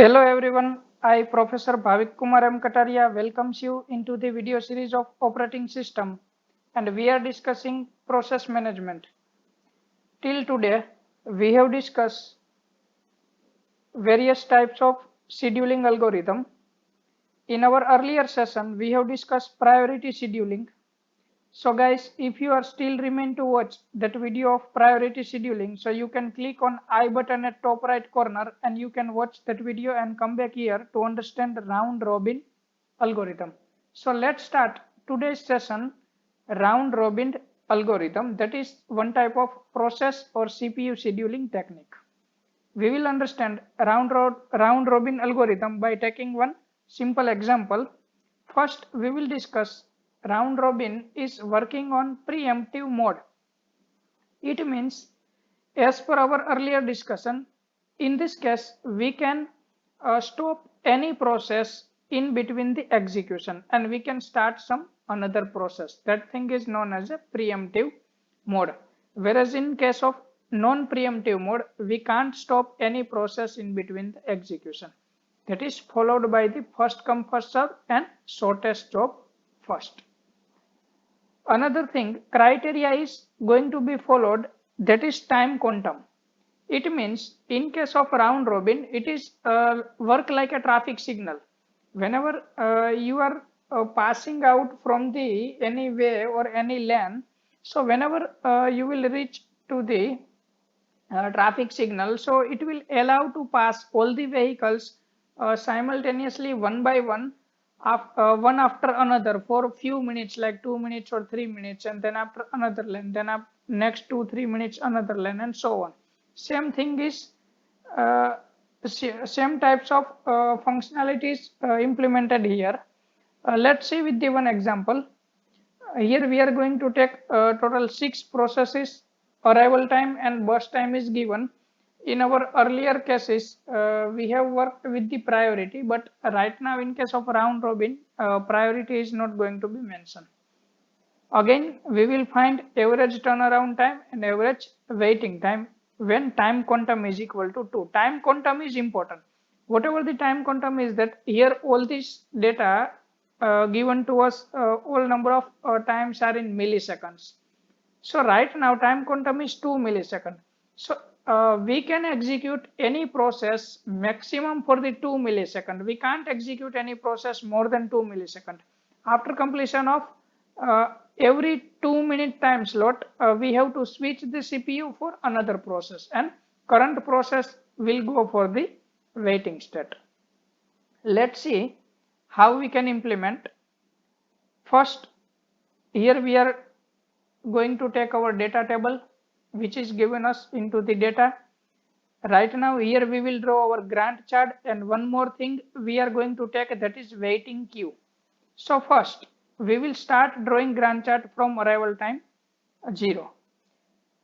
Hello everyone, I Professor Bhavik Kumar M. Kataria welcomes you into the video series of operating system and we are discussing process management. Till today, we have discussed various types of scheduling algorithm. In our earlier session, we have discussed priority scheduling. So guys, if you are still remain to watch that video of priority scheduling, so you can click on I button at top right corner and you can watch that video and come back here to understand round robin algorithm. So let's start today's session round robin algorithm, that is one type of process or CPU scheduling technique. We will understand round robin algorithm by taking one simple example. First, we will discuss round robin is working on preemptive mode. It means, as per our earlier discussion, in this case, we can stop any process in between the execution and we can start some another process. That thing is known as a preemptive mode. Whereas in case of non-preemptive mode, we can't stop any process in between the execution. That is followed by the first come first serve and shortest job first. Another thing, criteria is going to be followed, that is time quantum. It means in case of round robin, it is work like a traffic signal. Whenever you are passing out from the any way or any lane, so whenever you will reach to the traffic signal, so it will allow to pass all the vehicles simultaneously one by one, one after another for a few minutes, like 2 minutes or 3 minutes, and then after another lane, then up next 2 3 minutes another lane, and so on. Same thing is uh, same types of functionalities implemented here. Let's see with the one example. Here we are going to take total 6 processes. Arrival time and burst time is given. In our earlier cases, we have worked with the priority, but right now in case of round robin, priority is not going to be mentioned. Again, we will find average turnaround time and average waiting time when time quantum is equal to 2. Time quantum is important. Whatever the time quantum is, that here all this data given to us, all number of times are in milliseconds. So right now time quantum is 2 milliseconds. So we can execute any process maximum for the 2 milliseconds. We can't execute any process more than 2 milliseconds. After completion of every 2 minute time slot, we have to switch the CPU for another process and current process will go for the waiting state. Let's see how we can implement. First, here we are going to take our data table which is given us into the data. Right now here we will draw our Gantt chart, and one more thing we are going to take, that is waiting queue. So first we will start drawing Gantt chart from arrival time 0.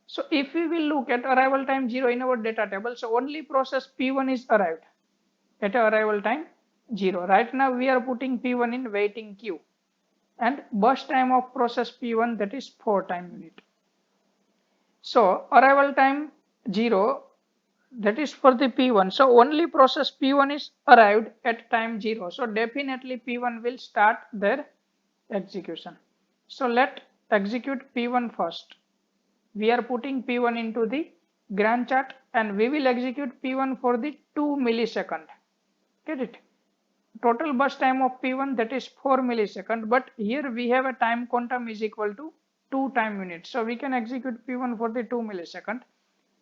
So if we will look at arrival time 0 in our data table, so only process P1 is arrived at arrival time 0. Right now we are putting P1 in waiting queue and burst time of process P1, that is 4 time unit. So arrival time 0, that is for the P1. So only process P1 is arrived at time 0. So definitely P1 will start their execution. So let execute P1 first. We are putting P1 into the Gantt chart and we will execute P1 for the 2 millisecond. Get it? Total burst time of P1, that is 4 millisecond, but here we have a time quantum is equal to 2 time units. So we can execute P1 for the 2 millisecond.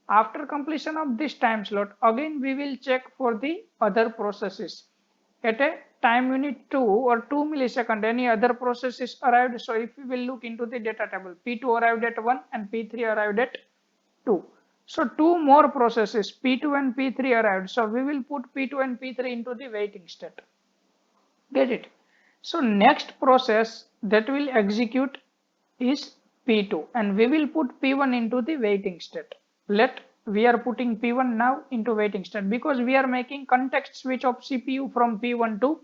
After completion of this time slot, again we will check for the other processes. At a time unit 2 or 2 millisecond, any other process is arrived. So if we will look into the data table, P2 arrived at 1 and P3 arrived at 2. So two more processes, P2 and P3 arrived. So we will put P2 and P3 into the waiting state. Get it? So next process that will execute is P2 and we will put P1 into the waiting state. Let we are putting P1 now into waiting state because we are making context switch of CPU from P1 to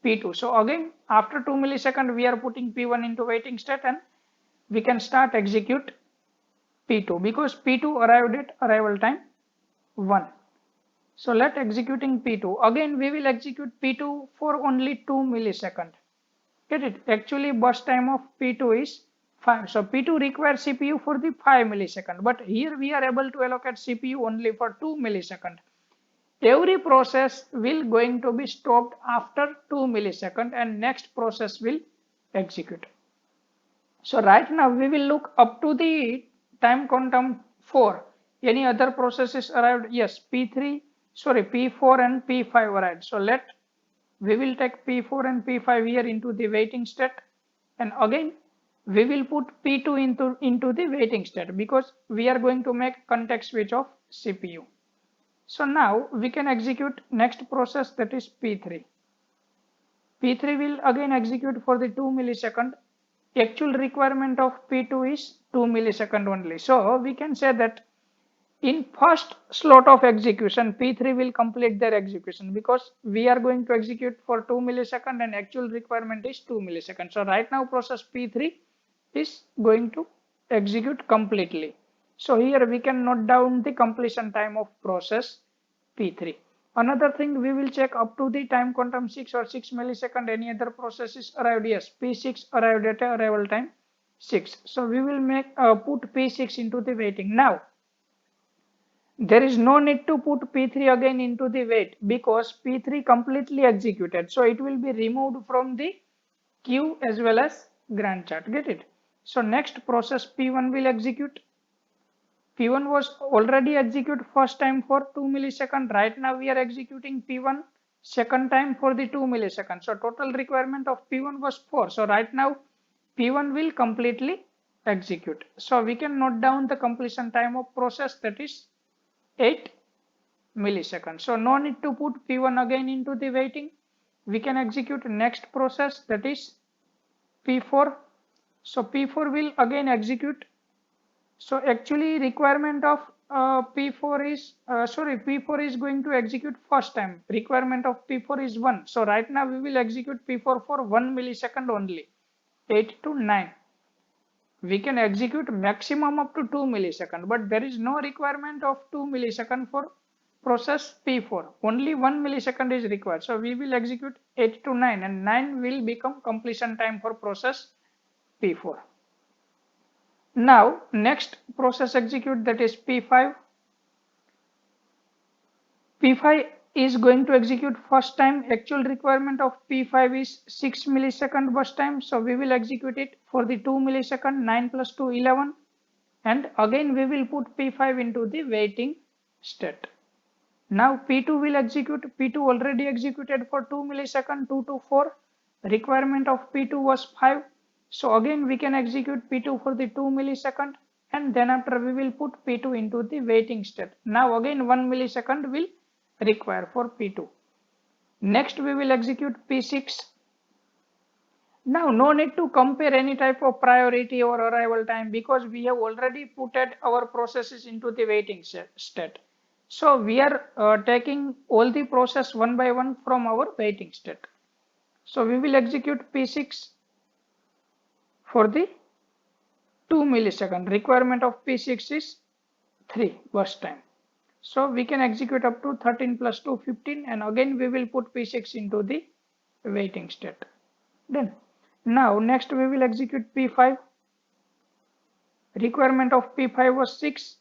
P2. So again after 2 milliseconds we are putting P1 into waiting state and we can start execute P2 because P2 arrived at arrival time 1. So let executing P2. Again we will execute P2 for only 2 milliseconds. Get it? Actually burst time of P2 is 5. So P2 requires CPU for the 5 millisecond. But here we are able to allocate CPU only for 2 millisecond. Every process will going to be stopped after 2 millisecond and next process will execute. So right now we will look up to the time quantum 4. Any other processes arrived? Yes, P3, sorry, P4 and P5 arrived. So we will take P4 and P5 here into the waiting state, and again we will put P2 into the waiting state because we are going to make context switch of CPU. So now we can execute next process, that is P3. P3 will again execute for the 2 millisecond. Actual requirement of P2 is 2 millisecond only. So we can say that in first slot of execution, P3 will complete their execution because we are going to execute for 2 millisecond and actual requirement is 2 milliseconds. So right now process P3 is going to execute completely. So here we can note down the completion time of process P3. Another thing, we will check up to the time quantum 6 or 6 millisecond any other process is arrived. Yes, P6 arrived at arrival time 6. So we will put P6 into the waiting. Now there is no need to put P3 again into the wait because P3 completely executed. So it will be removed from the queue as well as Gantt chart. Get it? So next process P1 will execute. P1 was already executed first time for 2 milliseconds. Right now we are executing P1 second time for the 2 milliseconds. So total requirement of P1 was 4. So right now P1 will completely execute. So we can note down the completion time of process, that is 8 milliseconds. So no need to put P1 again into the waiting. We can execute next process, that is P4. So P4 will again execute. So actually requirement of P4 is going to execute first time. Requirement of P4 is 1. So right now we will execute P4 for 1 millisecond only, 8 to 9. We can execute maximum up to 2 millisecond, but there is no requirement of 2 millisecond for process P4. Only 1 millisecond is required. So we will execute 8 to 9 and 9 will become completion time for process P4. Now next process execute, that is P5. P5 is going to execute first time. Actual requirement of P5 is 6 millisecond burst time. So we will execute it for the 2 millisecond, 9 plus 2, 11. And again we will put P5 into the waiting state. Now P2 will execute. P2 already executed for 2 millisecond, 2 to 4. Requirement of P2 was 5. So again we can execute P2 for the 2 millisecond, and then after we will put P2 into the waiting state. Now again 1 millisecond will require for P2. Next we will execute P6. Now no need to compare any type of priority or arrival time because we have already put our processes into the waiting state. So we are taking all the process one by one from our waiting state. So we will execute P6 for the 2 millisecond. Requirement of P6 is 3 burst time. So we can execute up to 13 plus 2, 15, and again we will put P6 into the waiting state. Done. Now next we will execute P5. Requirement of P5 was 6.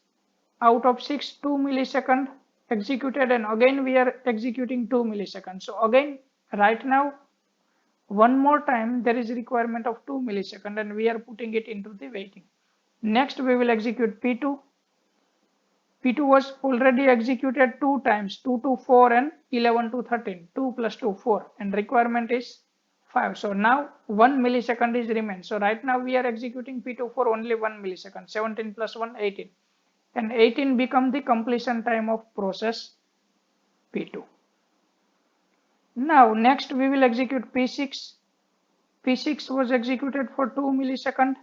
Out of 6, 2 millisecond executed, and again we are executing 2 milliseconds. So again right now one more time there is requirement of 2 millisecond and we are putting it into the waiting. Next we will execute P2. P2 was already executed 2 times, 2 to 4 and 11 to 13. 2 plus 2, 4, and requirement is 5. So now 1 millisecond is remain. So right now we are executing P2 for only 1 millisecond. 17 plus 1, 18. And 18 become the completion time of process P2. Now next we will execute P6. P6 was executed for 2 millisecond.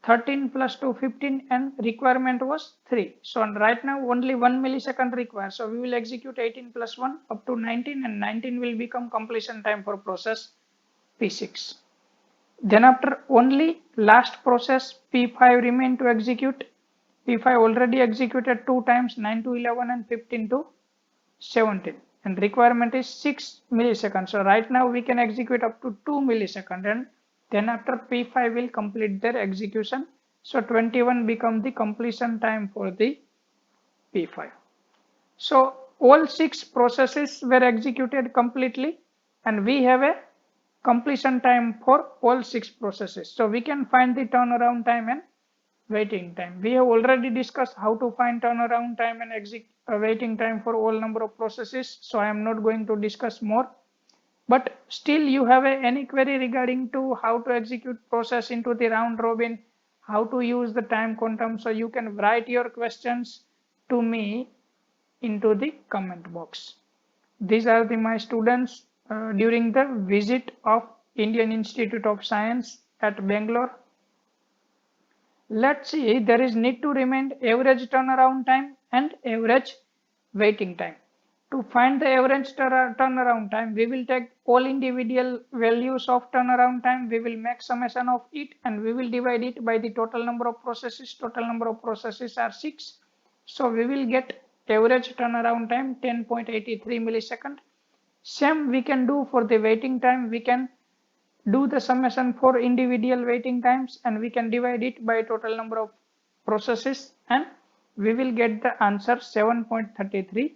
13 plus 2, 15, and requirement was 3. So right now only 1 millisecond required. So we will execute 18 plus 1 up to 19, and 19 will become completion time for process P6. Then after only last process P5 remain to execute. P5 already executed 2 times, 9 to 11 and 15 to 17 and requirement is 6 milliseconds. So right now we can execute up to 2 milliseconds and then after P5 will complete their execution. So 21 become the completion time for the P5. So all 6 processes were executed completely and we have a completion time for all 6 processes. So we can find the turnaround time and waiting time. We have already discussed how to find turnaround time and waiting time for all number of processes. So I am not going to discuss more. But still you have any query regarding to how to execute process into the round robin, how to use the time quantum. So you can write your questions to me into the comment box. These are my students during the visit of Indian Institute of Science at Bangalore. Let's see, there is need to remain average turnaround time and average waiting time. To find the average turnaround time, we will take all individual values of turnaround time, we will make summation of it and we will divide it by the total number of processes. Total number of processes are 6. So we will get average turnaround time 10.83 millisecond. Same we can do for the waiting time. We can do the summation for individual waiting times and we can divide it by total number of processes and we will get the answer 7.33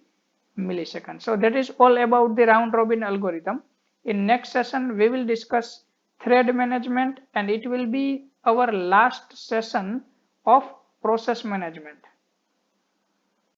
milliseconds. So that is all about the round robin algorithm. In next session we will discuss thread management and it will be our last session of process management.